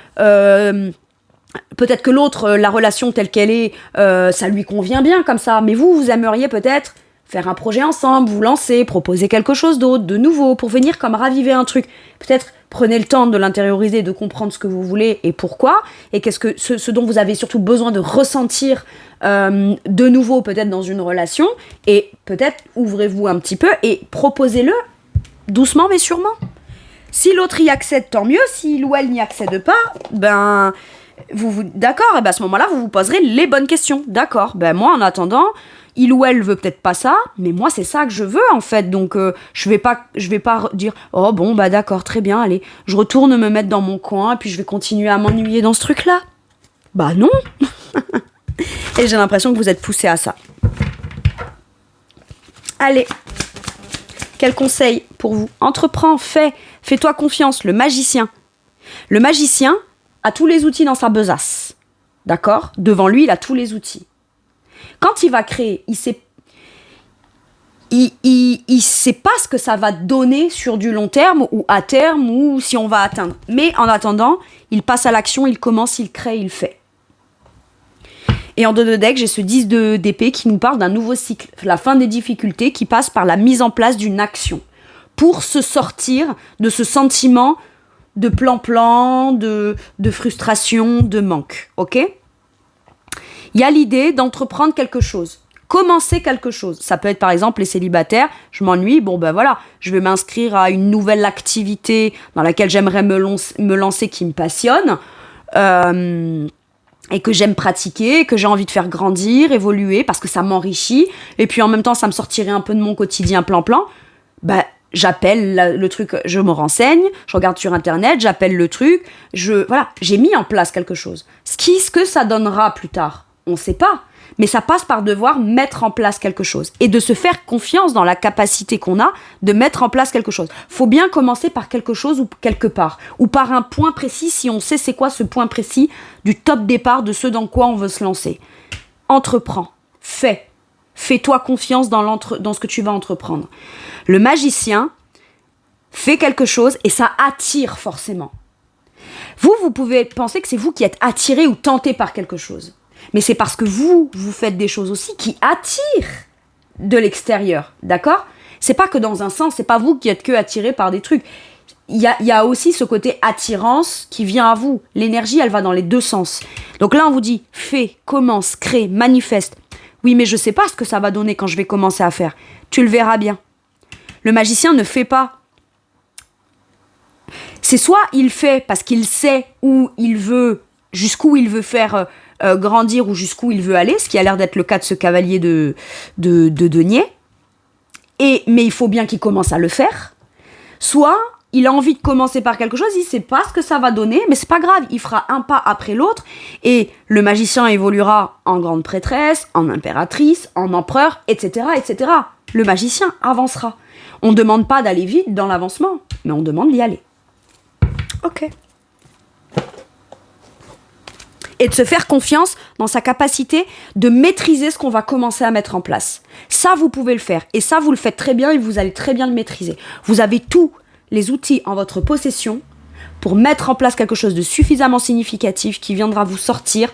peut-être que l'autre, la relation telle qu'elle est, ça lui convient bien comme ça. Mais vous aimeriez peut-être faire un projet ensemble, vous lancer, proposer quelque chose d'autre, de nouveau, pour venir comme raviver un truc. Peut-être prenez le temps de l'intérioriser, de comprendre ce que vous voulez et pourquoi, et qu'est-ce que ce dont vous avez surtout besoin de ressentir de nouveau peut-être dans une relation, et peut-être ouvrez-vous un petit peu et proposez-le doucement mais sûrement. Si l'autre y accède, tant mieux. S'il ou elle n'y accède pas, d'accord, et à ce moment-là, vous vous poserez les bonnes questions. D'accord, moi en attendant, il ou elle veut peut-être pas ça, mais moi c'est ça que je veux en fait, donc je vais pas dire oh bon d'accord, très bien, allez, je retourne me mettre dans mon coin et puis je vais continuer à m'ennuyer dans ce truc-là. Non. Et j'ai l'impression que vous êtes poussé à ça. Allez, quel conseil pour vous ? Entreprends, fais-toi confiance, le magicien. Le magicien a tous les outils dans sa besace, d'accord ? Devant lui, il a tous les outils. Quand il va créer, il sait pas ce que ça va donner sur du long terme ou à terme ou si on va atteindre. Mais en attendant, il passe à l'action, il commence, il crée, il fait. Et en dos de deck, j'ai ce 10 d'épée qui nous parle d'un nouveau cycle, la fin des difficultés qui passe par la mise en place d'une action pour se sortir de ce sentiment de plan-plan, de frustration, de manque. Ok ? Il y a l'idée d'entreprendre quelque chose, commencer quelque chose. Ça peut être par exemple les célibataires, je m'ennuie, je vais m'inscrire à une nouvelle activité dans laquelle j'aimerais me lancer qui me passionne et que j'aime pratiquer, que j'ai envie de faire grandir, évoluer parce que ça m'enrichit et puis en même temps ça me sortirait un peu de mon quotidien plan-plan. J'appelle le truc, je me renseigne, je regarde sur internet, j'appelle le truc, j'ai mis en place quelque chose. Ce que ça donnera plus tard, on ne sait pas. Mais ça passe par devoir mettre en place quelque chose et de se faire confiance dans la capacité qu'on a de mettre en place quelque chose. Faut bien commencer par quelque chose ou quelque part, ou par un point précis si on sait c'est quoi ce point précis du top départ de ce dans quoi on veut se lancer. Entreprends, fais-toi confiance dans ce que tu vas entreprendre. Le magicien fait quelque chose et ça attire forcément. Vous pouvez penser que c'est vous qui êtes attiré ou tenté par quelque chose. Mais c'est parce que vous faites des choses aussi qui attirent de l'extérieur, d'accord ? C'est pas que dans un sens, c'est pas vous qui êtes que attiré par des trucs. Il y a aussi ce côté attirance qui vient à vous. L'énergie, elle va dans les deux sens. Donc là, on vous dit, fais, commence, crée, manifeste. Oui, mais je sais pas ce que ça va donner quand je vais commencer à faire. Tu le verras bien. Le magicien ne fait pas. C'est soit il fait parce qu'il sait où il veut, jusqu'où il veut faire grandir ou jusqu'où il veut aller, ce qui a l'air d'être le cas de ce cavalier de denier. Mais il faut bien qu'il commence à le faire. Soit il a envie de commencer par quelque chose, il sait pas ce que ça va donner, mais c'est pas grave, il fera un pas après l'autre et le magicien évoluera en grande prêtresse, en impératrice, en empereur, etc., etc. Le magicien avancera. On ne demande pas d'aller vite dans l'avancement, mais on demande d'y aller. Ok. Et de se faire confiance dans sa capacité de maîtriser ce qu'on va commencer à mettre en place. Ça, vous pouvez le faire. Et ça, vous le faites très bien et vous allez très bien le maîtriser. Vous avez tous les outils en votre possession pour mettre en place quelque chose de suffisamment significatif qui viendra vous sortir,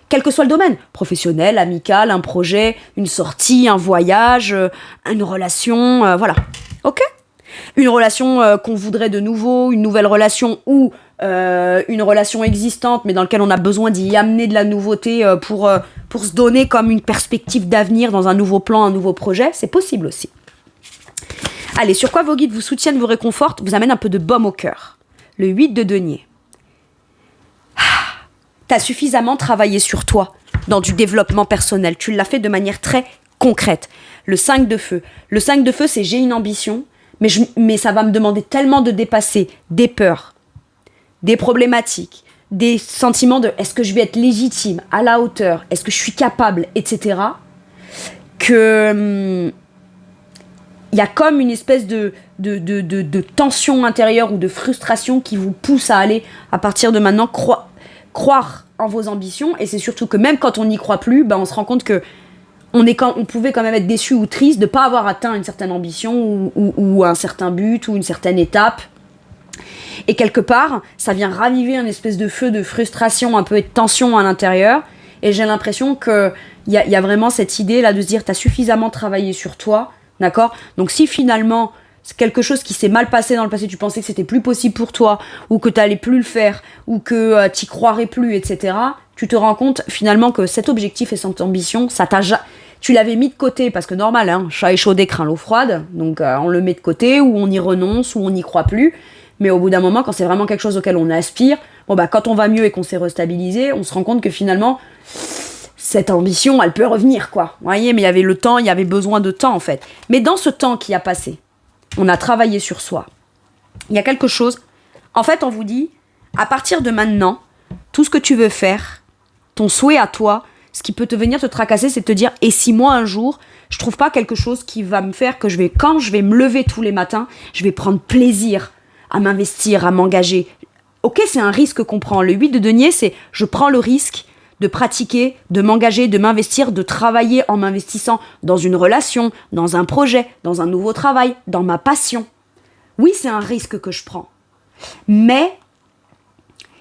quel que soit le domaine, professionnel, amical, un projet, une sortie, un voyage, une relation, voilà. Ok ? Une relation qu'on voudrait de nouveau, une nouvelle relation ou une relation existante mais dans laquelle on a besoin d'y amener de la nouveauté pour se donner comme une perspective d'avenir dans un nouveau plan, un nouveau projet, c'est possible aussi. Allez, sur quoi vos guides vous soutiennent, vous réconfortent, vous amènent un peu de baume au cœur. Le 8 de denier. T'as suffisamment travaillé sur toi dans du développement personnel. Tu l'as fait de manière très concrète. Le 5 de feu. Le 5 de feu, c'est j'ai une ambition, mais ça va me demander tellement de dépasser des peurs, des problématiques, des sentiments de est-ce que je vais être légitime, à la hauteur, est-ce que je suis capable, etc. Que il y a comme une espèce de tension intérieure ou de frustration qui vous pousse à aller, à partir de maintenant, croire en vos ambitions. Et c'est surtout que même quand on n'y croit plus, on se rend compte que on pouvait quand même être déçu ou triste de ne pas avoir atteint une certaine ambition ou un certain but ou une certaine étape. Et quelque part, ça vient raviver un espèce de feu de frustration, un peu de tension à l'intérieur. Et j'ai l'impression qu'il y a vraiment cette idée là de se dire t'as suffisamment travaillé sur toi, d'accord ? Donc si finalement c'est quelque chose qui s'est mal passé dans le passé, tu pensais que c'était plus possible pour toi, ou que t'allais plus le faire, ou que t'y croirais plus, etc., tu te rends compte finalement que cet objectif et cette ambition, tu l'avais mis de côté, parce que normal, hein, chat échaudé craint l'eau froide, donc on le met de côté, ou on y renonce, ou on n'y croit plus, mais au bout d'un moment, quand c'est vraiment quelque chose auquel on aspire, quand on va mieux et qu'on s'est restabilisé, on se rend compte que finalement, cette ambition, elle peut revenir, quoi. Vous voyez, mais il y avait le temps, il y avait besoin de temps, en fait. Mais dans ce temps qui a passé, on a travaillé sur soi. Il y a quelque chose. En fait, on vous dit, à partir de maintenant, tout ce que tu veux faire, ton souhait à toi, ce qui peut te venir te tracasser, c'est de te dire, et si moi, un jour, je trouve pas quelque chose qui va me faire que quand je vais me lever tous les matins, je vais prendre plaisir à m'investir, à m'engager. Ok, c'est un risque qu'on prend. Le 8 de denier, c'est je prends le risque de pratiquer, de m'engager, de m'investir, de travailler en m'investissant dans une relation, dans un projet, dans un nouveau travail, dans ma passion. Oui, c'est un risque que je prends. Mais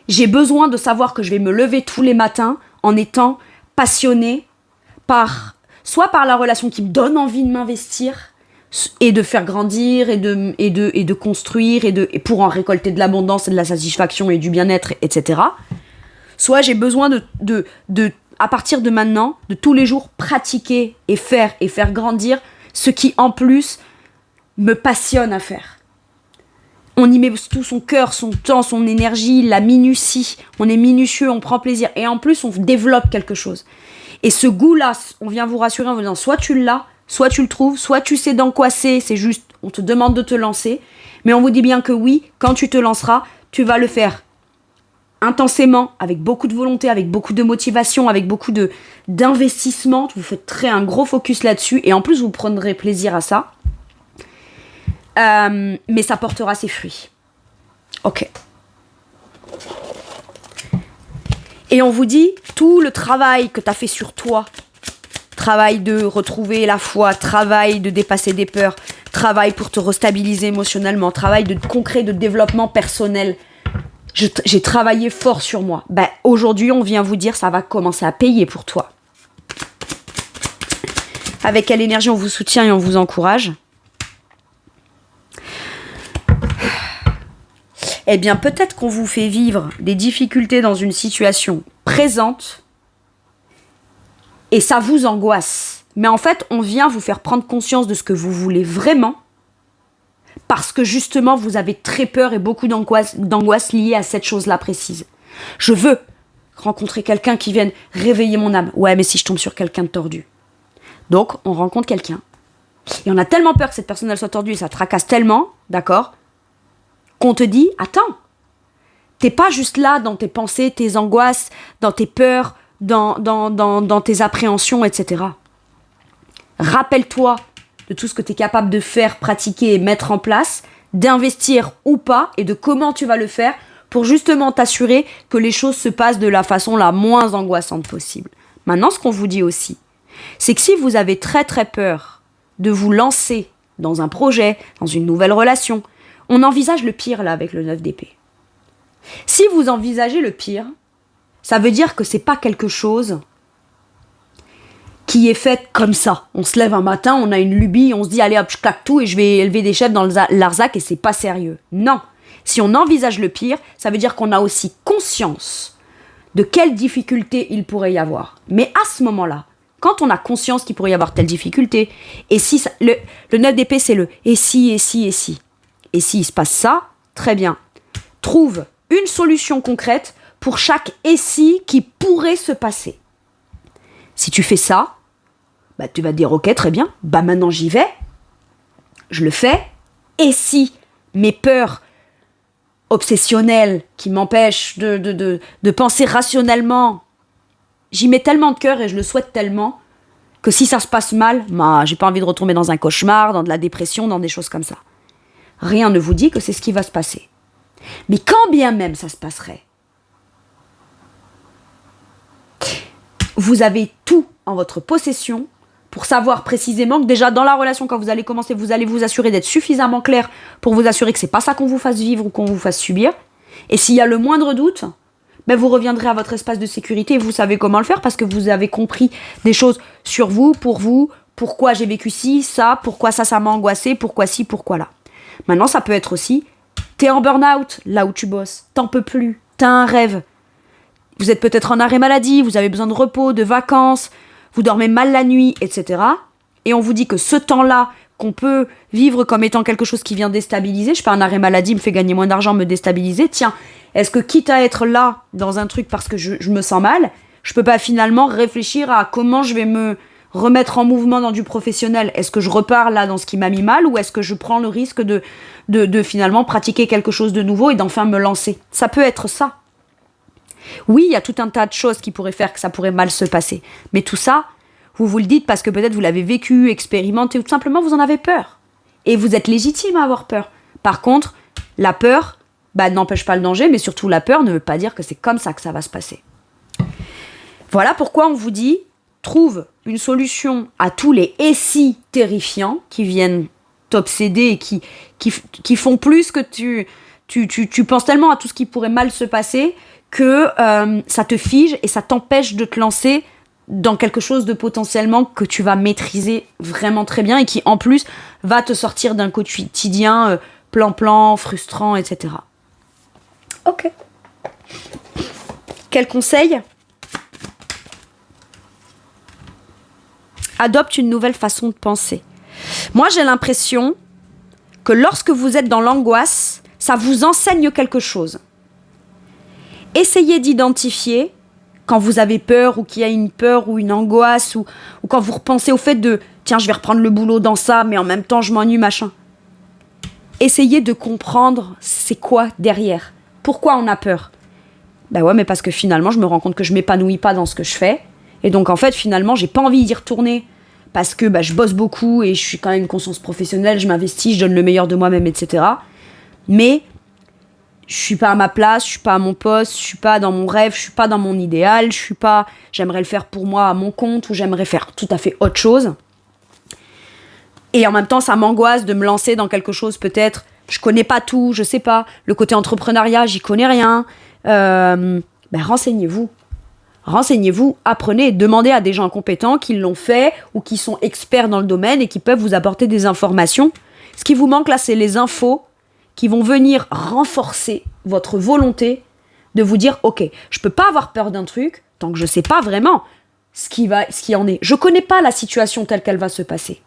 j'ai besoin de savoir que je vais me lever tous les matins en étant passionnée soit par la relation qui me donne envie de m'investir et de faire grandir et de construire et pour en récolter de l'abondance et de la satisfaction et du bien-être, etc. Soit j'ai besoin de à partir de maintenant, de tous les jours pratiquer et faire grandir ce qui en plus me passionne à faire. On y met tout son cœur, son temps, son énergie, la minutie. On est minutieux, on prend plaisir. Et en plus, on développe quelque chose. Et ce goût-là, on vient vous rassurer en vous disant soit tu l'as, soit tu le trouves, soit tu sais dans quoi c'est juste, on te demande de te lancer. Mais on vous dit bien que oui, quand tu te lanceras, tu vas le faire intensément, avec beaucoup de volonté, avec beaucoup de motivation, avec beaucoup d'investissement. Vous faites un gros focus là-dessus et en plus vous prendrez plaisir à ça. Mais ça portera ses fruits. Ok. Et on vous dit, tout le travail que tu as fait sur toi, travail de retrouver la foi, travail de dépasser des peurs, travail pour te restabiliser émotionnellement, travail de concret de développement personnel, j'ai travaillé fort sur moi. Ben, aujourd'hui, on vient vous dire, ça va commencer à payer pour toi. Avec quelle énergie on vous soutient et on vous encourage? Eh bien, peut-être qu'on vous fait vivre des difficultés dans une situation présente et ça vous angoisse. Mais en fait, on vient vous faire prendre conscience de ce que vous voulez vraiment parce que justement, vous avez très peur et beaucoup d'angoisse liée à cette chose-là précise. Je veux rencontrer quelqu'un qui vienne réveiller mon âme. Ouais, mais si je tombe sur quelqu'un de tordu. Donc, on rencontre quelqu'un. Et on a tellement peur que cette personne elle soit tordue et ça tracasse tellement, d'accord, qu'on te dit, attends, t'es pas juste là dans tes pensées, tes angoisses, dans tes peurs, dans tes appréhensions, etc. Rappelle-toi de tout ce que tu es capable de faire, pratiquer et mettre en place, d'investir ou pas, et de comment tu vas le faire pour justement t'assurer que les choses se passent de la façon la moins angoissante possible. Maintenant, ce qu'on vous dit aussi, c'est que si vous avez très très peur de vous lancer dans un projet, dans une nouvelle relation, on envisage le pire là avec le 9 d'épée. Si vous envisagez le pire, ça veut dire que c'est pas quelque chose qui est fait comme ça. On se lève un matin, on a une lubie, on se dit allez hop, je claque tout et je vais élever des chefs dans le Larzac et c'est pas sérieux. Non. Si on envisage le pire, ça veut dire qu'on a aussi conscience de quelles difficultés il pourrait y avoir. Mais à ce moment-là, quand on a conscience qu'il pourrait y avoir telle difficulté, et si ça, le 9 d'épée c'est le et si, et si, et si. Et s'il se passe ça, très bien. Trouve une solution concrète pour chaque et si qui pourrait se passer. Si tu fais ça, bah tu vas te dire ok, très bien, bah maintenant j'y vais, je le fais, et si mes peurs obsessionnelles qui m'empêchent de penser rationnellement, j'y mets tellement de cœur et je le souhaite tellement que si ça se passe mal, bah, j'ai pas envie de retomber dans un cauchemar, dans de la dépression, dans des choses comme ça. Rien ne vous dit que c'est ce qui va se passer. Mais quand bien même ça se passerait, vous avez tout en votre possession pour savoir précisément que déjà dans la relation, quand vous allez commencer, vous allez vous assurer d'être suffisamment clair pour vous assurer que c'est pas ça qu'on vous fasse vivre ou qu'on vous fasse subir. Et s'il y a le moindre doute, ben vous reviendrez à votre espace de sécurité et vous savez comment le faire parce que vous avez compris des choses sur vous, pourquoi j'ai vécu ci, ça, pourquoi ça m'a angoissé, pourquoi ci, pourquoi là. Maintenant, ça peut être aussi, t'es en burn-out, là où tu bosses, t'en peux plus, t'as un rêve. Vous êtes peut-être en arrêt maladie, vous avez besoin de repos, de vacances, vous dormez mal la nuit, etc. Et on vous dit que ce temps-là, qu'on peut vivre comme étant quelque chose qui vient déstabiliser, je sais pas, un arrêt maladie me fait gagner moins d'argent, me déstabiliser, tiens, est-ce que quitte à être là, dans un truc parce que je me sens mal, je peux pas finalement réfléchir à comment je vais me remettre en mouvement dans du professionnel? Est-ce que je repars là dans ce qui m'a mis mal ou est-ce que je prends le risque de finalement pratiquer quelque chose de nouveau et d'enfin me lancer? Ça peut être ça. Oui, il y a tout un tas de choses qui pourraient faire que ça pourrait mal se passer. Mais tout ça, vous le dites parce que peut-être vous l'avez vécu, expérimenté ou tout simplement vous en avez peur. Et vous êtes légitime à avoir peur. Par contre, la peur n'empêche pas le danger, mais surtout la peur ne veut pas dire que c'est comme ça que ça va se passer. Voilà pourquoi on vous dit, trouve une solution à tous les « et si » terrifiants qui viennent t'obséder et qui font plus que tu penses tellement à tout ce qui pourrait mal se passer que ça te fige et ça t'empêche de te lancer dans quelque chose de potentiellement que tu vas maîtriser vraiment très bien et qui en plus va te sortir d'un quotidien plan-plan, frustrant, etc. Ok. Quel conseil ? Adopte une nouvelle façon de penser. Moi, j'ai l'impression que lorsque vous êtes dans l'angoisse, ça vous enseigne quelque chose. Essayez d'identifier quand vous avez peur ou qu'il y a une peur ou une angoisse ou quand vous repensez au fait de « tiens, je vais reprendre le boulot dans ça, mais en même temps, je m'ennuie, machin ». Essayez de comprendre c'est quoi derrière. Pourquoi on a peur ? Bah ouais, mais parce que finalement, je me rends compte que je m'épanouis pas dans ce que je fais. Et donc, en fait, finalement, j'ai pas envie d'y retourner. Parce que je bosse beaucoup et je suis quand même une conscience professionnelle, je m'investis, je donne le meilleur de moi-même, etc. Mais je suis pas à ma place, je suis pas à mon poste, je suis pas dans mon rêve, je suis pas dans mon idéal, je suis pas... J'aimerais le faire pour moi à mon compte ou j'aimerais faire tout à fait autre chose. Et en même temps, ça m'angoisse de me lancer dans quelque chose peut-être... Je connais pas tout, je sais pas. Le côté entrepreneuriat, j'y connais rien. Renseignez-vous. Renseignez-vous, apprenez, demandez à des gens compétents qui l'ont fait ou qui sont experts dans le domaine et qui peuvent vous apporter des informations. Ce qui vous manque là, c'est les infos qui vont venir renforcer votre volonté de vous dire « Ok, je peux pas avoir peur d'un truc tant que je sais pas vraiment ce qui en est. Je connais pas la situation telle qu'elle va se passer.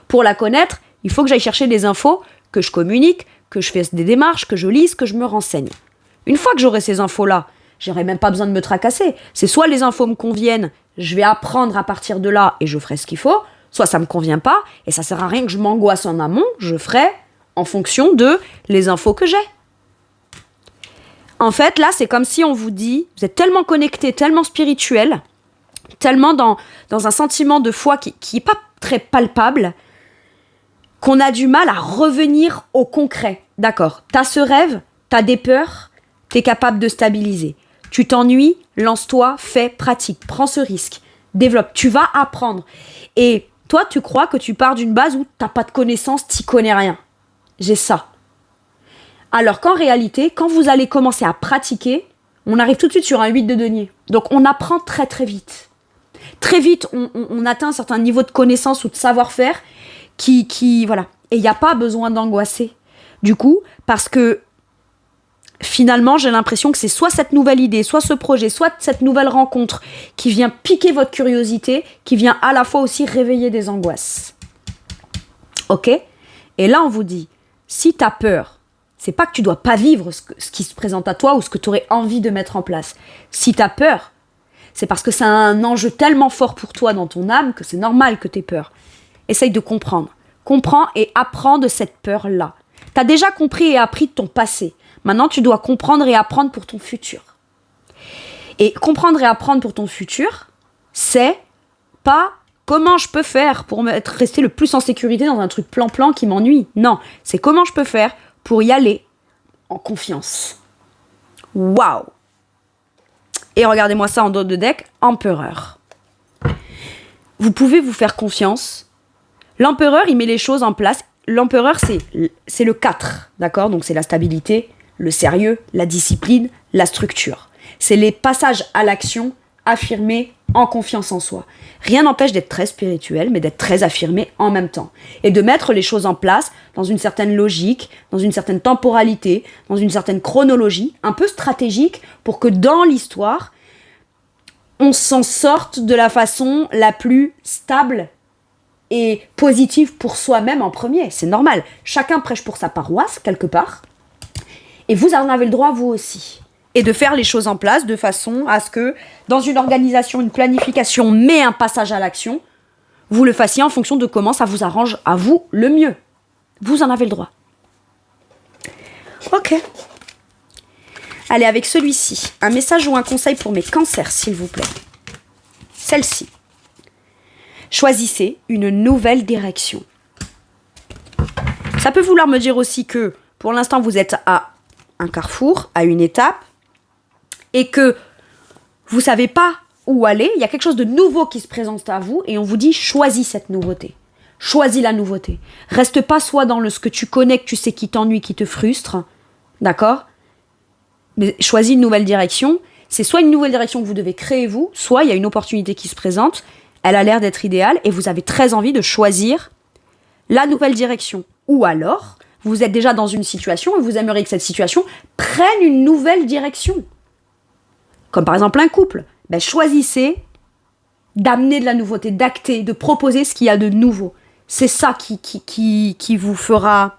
Pour la connaître, il faut que j'aille chercher des infos, que je communique, que je fasse des démarches, que je lise, que je me renseigne. Une fois que j'aurai ces infos-là, j'aurai même pas besoin de me tracasser. C'est soit les infos me conviennent, je vais apprendre à partir de là et je ferai ce qu'il faut, soit ça me convient pas et ça sert à rien que je m'angoisse en amont, je ferai en fonction de les infos que j'ai. En fait, là, c'est comme si on vous dit, vous êtes tellement connecté, tellement spirituel, tellement dans un sentiment de foi qui est pas très palpable, qu'on a du mal à revenir au concret. D'accord, t'as ce rêve, t'as des peurs, t'es capable de stabiliser. Tu t'ennuies, lance-toi, fais, pratique, prends ce risque, développe, tu vas apprendre. Et toi, tu crois que tu pars d'une base où t'as pas de connaissances, t'y connais rien. J'ai ça. Alors qu'en réalité, quand vous allez commencer à pratiquer, on arrive tout de suite sur un 8 de denier. Donc on apprend très très vite. Très vite, on atteint un certain niveau de connaissance ou de savoir-faire qui voilà. Et il n'y a pas besoin d'angoisser. Du coup, parce que finalement, j'ai l'impression que c'est soit cette nouvelle idée, soit ce projet, soit cette nouvelle rencontre qui vient piquer votre curiosité, qui vient à la fois aussi réveiller des angoisses. Ok ? Et là, on vous dit, si tu as peur, c'est pas que tu dois pas vivre ce qui se présente à toi ou ce que tu aurais envie de mettre en place. Si tu as peur, c'est parce que c'est un enjeu tellement fort pour toi dans ton âme que c'est normal que tu aies peur. Essaye de comprendre. Comprends et apprends de cette peur-là. Tu as déjà compris et appris de ton passé. Maintenant, tu dois comprendre et apprendre pour ton futur. Et comprendre et apprendre pour ton futur, c'est pas comment je peux faire pour rester le plus en sécurité dans un truc plan-plan qui m'ennuie. Non, c'est comment je peux faire pour y aller en confiance. Waouh! Et regardez-moi ça en dos de deck, empereur. Vous pouvez vous faire confiance. L'empereur, il met les choses en place. L'empereur, c'est le 4, d'accord ? Donc c'est la stabilité, le sérieux, la discipline, la structure. C'est les passages à l'action affirmés en confiance en soi. Rien n'empêche d'être très spirituel, mais d'être très affirmé en même temps. Et de mettre les choses en place dans une certaine logique, dans une certaine temporalité, dans une certaine chronologie, un peu stratégique, pour que dans l'histoire, on s'en sorte de la façon la plus stable et positive pour soi-même en premier. C'est normal. Chacun prêche pour sa paroisse, quelque part. Et vous en avez le droit, vous aussi. Et de faire les choses en place de façon à ce que, dans une organisation, une planification, mais un passage à l'action, vous le fassiez en fonction de comment ça vous arrange à vous le mieux. Vous en avez le droit. Ok. Allez, avec celui-ci, un message ou un conseil pour mes cancers, s'il vous plaît. Celle-ci. Choisissez une nouvelle direction. Ça peut vouloir me dire aussi que, pour l'instant, vous êtes à un carrefour, à une étape, et que vous ne savez pas où aller, il y a quelque chose de nouveau qui se présente à vous, et on vous dit, choisis cette nouveauté. Choisis la nouveauté. Reste pas soit dans ce que tu connais, que tu sais qui t'ennuie, qui te frustre, d'accord ? Mais choisis une nouvelle direction. C'est soit une nouvelle direction que vous devez créer vous, soit il y a une opportunité qui se présente, elle a l'air d'être idéale, et vous avez très envie de choisir la nouvelle direction. Ou alors, vous êtes déjà dans une situation, et vous aimeriez que cette situation prenne une nouvelle direction. Comme par exemple un couple. Ben, choisissez d'amener de la nouveauté, d'acter, de proposer ce qu'il y a de nouveau. C'est ça qui vous fera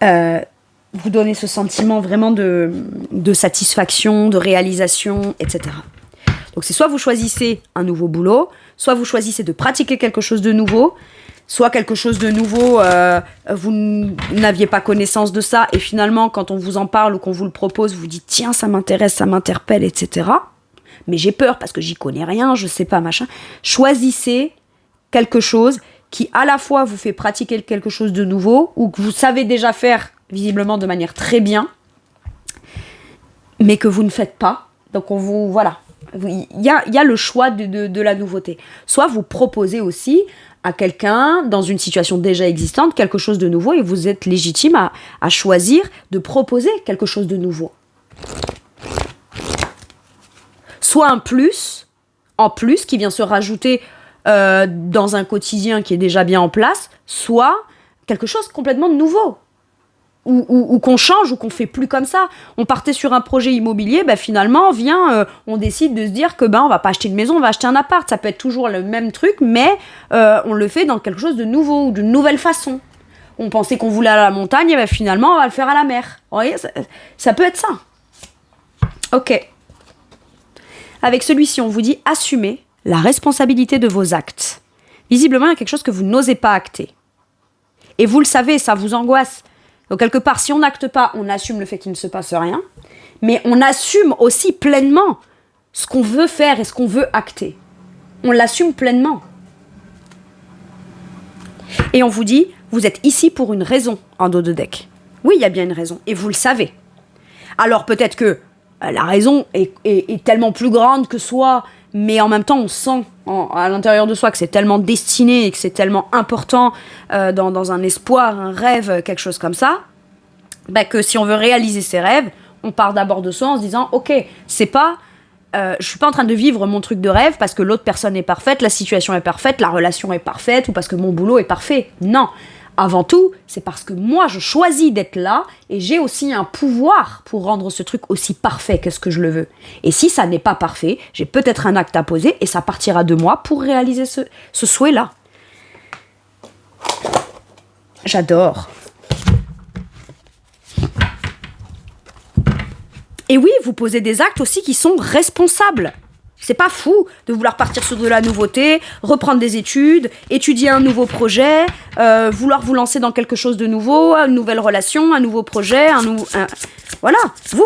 vous donner ce sentiment vraiment de satisfaction, de réalisation, etc. Donc c'est soit vous choisissez un nouveau boulot, soit vous choisissez de pratiquer quelque chose de nouveau, soit quelque chose de nouveau, vous n'aviez pas connaissance de ça, et finalement, quand on vous en parle ou qu'on vous le propose, vous dites, tiens, ça m'intéresse, ça m'interpelle, etc. Mais j'ai peur parce que j'y connais rien, je sais pas, machin. Choisissez quelque chose qui, à la fois, vous fait pratiquer quelque chose de nouveau, ou que vous savez déjà faire, visiblement, de manière très bien, mais que vous ne faites pas. Donc, voilà. Il y a le choix de la nouveauté. Soit vous proposez aussi à quelqu'un, dans une situation déjà existante, quelque chose de nouveau, et vous êtes légitime à choisir de proposer quelque chose de nouveau. Soit un plus, en plus, qui vient se rajouter dans un quotidien qui est déjà bien en place, soit quelque chose complètement de nouveau. Ou qu'on change, ou qu'on fait plus comme ça. On partait sur un projet immobilier, finalement, on décide de se dire que on va pas acheter une maison, on va acheter un appart. Ça peut être toujours le même truc, mais on le fait dans quelque chose de nouveau, ou d'une nouvelle façon. On pensait qu'on voulait aller à la montagne, et finalement, on va le faire à la mer. Vous voyez, ça peut être ça. Ok. Avec celui-ci, on vous dit assumez la responsabilité de vos actes. Visiblement, il y a quelque chose que vous n'osez pas acter. Et vous le savez, ça vous angoisse. Donc, quelque part, si on n'acte pas, on assume le fait qu'il ne se passe rien, mais on assume aussi pleinement ce qu'on veut faire et ce qu'on veut acter. On l'assume pleinement. Et on vous dit, vous êtes ici pour une raison en dos de deck. Oui, il y a bien une raison, et vous le savez. Alors, peut-être que la raison est tellement plus grande que soi, mais en même temps, on sent à l'intérieur de soi que c'est tellement destiné et que c'est tellement important dans un espoir, un rêve, quelque chose comme ça, que si on veut réaliser ses rêves, on part d'abord de soi en se disant « Ok, c'est pas... je suis pas en train de vivre mon truc de rêve parce que l'autre personne est parfaite, la situation est parfaite, la relation est parfaite ou parce que mon boulot est parfait. Non. Avant tout, c'est parce que moi, je choisis d'être là et j'ai aussi un pouvoir pour rendre ce truc aussi parfait que ce que je le veux. Et si ça n'est pas parfait, j'ai peut-être un acte à poser et ça partira de moi pour réaliser ce souhait-là. » J'adore. Et oui, vous posez des actes aussi qui sont responsables. C'est pas fou de vouloir partir sur de la nouveauté, reprendre des études, étudier un nouveau projet, vouloir vous lancer dans quelque chose de nouveau, une nouvelle relation, un nouveau projet, Voilà,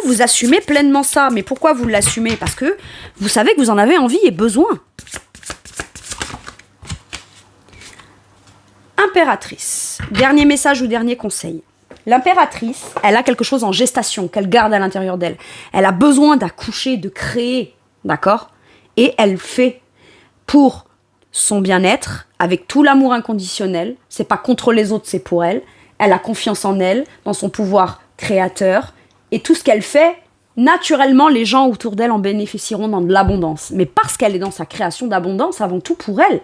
vous assumez pleinement ça. Mais pourquoi vous l'assumez ? Parce que vous savez que vous en avez envie et besoin. Impératrice. Dernier message ou dernier conseil. L'impératrice, elle a quelque chose en gestation qu'elle garde à l'intérieur d'elle. Elle a besoin d'accoucher, de créer, d'accord ? Et elle fait pour son bien-être, avec tout l'amour inconditionnel. C'est pas contre les autres, c'est pour elle. Elle a confiance en elle, dans son pouvoir créateur. Et tout ce qu'elle fait, naturellement, les gens autour d'elle en bénéficieront dans de l'abondance. Mais parce qu'elle est dans sa création d'abondance, avant tout pour elle.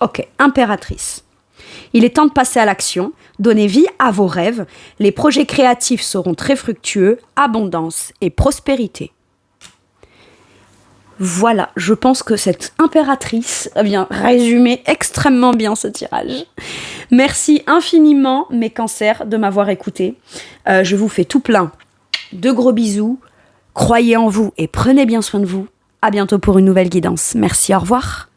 Ok, impératrice. Il est temps de passer à l'action. Donnez vie à vos rêves. Les projets créatifs seront très fructueux. Abondance et prospérité. Voilà, je pense que cette impératrice vient résumer extrêmement bien ce tirage. Merci infiniment, mes cancers, de m'avoir écouté. Je vous fais tout plein de gros bisous. Croyez en vous et prenez bien soin de vous. À bientôt pour une nouvelle guidance. Merci, au revoir.